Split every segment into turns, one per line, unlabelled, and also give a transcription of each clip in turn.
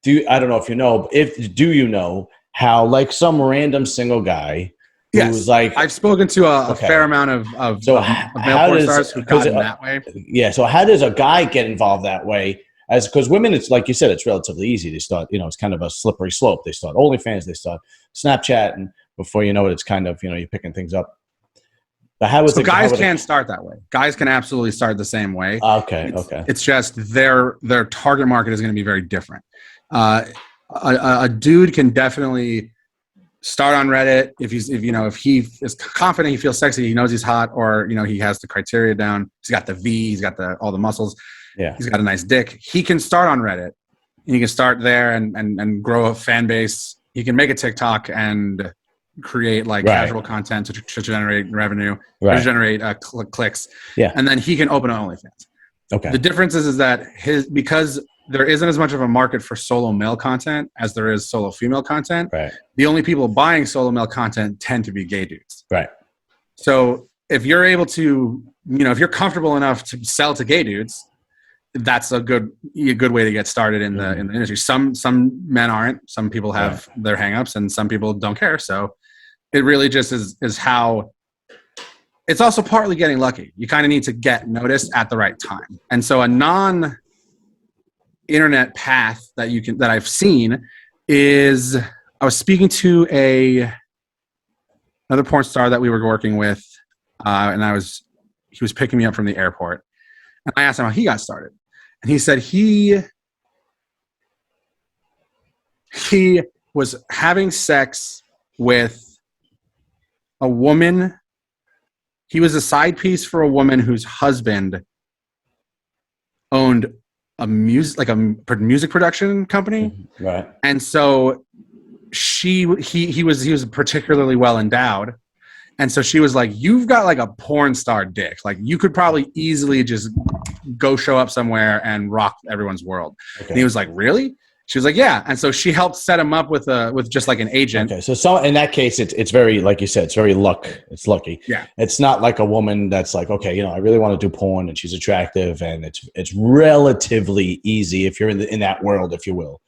I don't know if you know, do you know how like some random single guy who's like,
I've spoken to a fair amount of male porn stars who've gotten that way.
Yeah. So how does a guy get involved that way? Because women, it's like you said, it's relatively easy. They start, it's kind of a slippery slope. They start OnlyFans, they start Snapchat, and before you know it, it's kind of, you're picking things up. But
guys can start that way. Guys can absolutely start the same way.
Okay.
It's just their target market is going to be very different. A dude can definitely start on Reddit if he is confident, he feels sexy, he knows he's hot, or he has the criteria down. He's got the V, he's got all the muscles.
Yeah,
he's got a nice dick. He can start on Reddit. He can start there and grow a fan base. He can make a TikTok and create casual content to generate revenue, to generate clicks.
Yeah,
and then he can open an OnlyFans.
Okay.
The difference is that because there isn't as much of a market for solo male content as there is solo female content.
Right.
The only people buying solo male content tend to be gay dudes.
Right.
So if you're able to, if you're comfortable enough to sell to gay dudes, that's a good way to get started in the industry. Some men aren't. Some people have their hangups, and some people don't care. So it really just is how. It's also partly getting lucky. You kind of need to get noticed at the right time, and so a non-internet path that I've seen is I was speaking to another porn star that we were working with, and he was picking me up from the airport, and I asked him how he got started. And he said he was having sex with a woman. He was a side piece for a woman whose husband owned a music production company.
Right.
And so he was particularly well endowed. And so she was like, "You've got like a porn star dick. Like you could probably easily just go show up somewhere and rock everyone's world." Okay. And he was like, "Really?" She was like, "Yeah." And so she helped set him up with just like an agent.
Okay. So in that case, it's very, like you said, it's very It's lucky.
Yeah.
It's not like a woman that's like, okay, I really want to do porn and she's attractive, and it's relatively easy if you're in that world, if you will.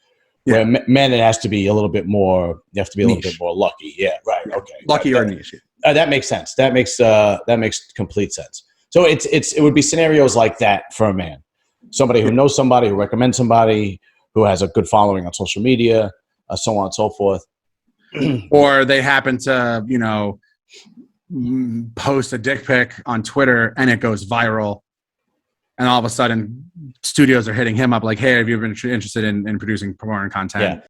Yeah. Where men, it has to be a little bit more. You have to be a little bit more lucky. Yeah. Right. Okay.
Lucky or niche.
That makes sense. That makes complete sense. So it would be scenarios like that for a man, somebody who knows somebody, who recommends somebody, who has a good following on social media, so on and so forth.
Or they happen to post a dick pic on Twitter and it goes viral, and all of a sudden studios are hitting him up like, "Hey, have you ever been interested in producing porn content?"
Yeah.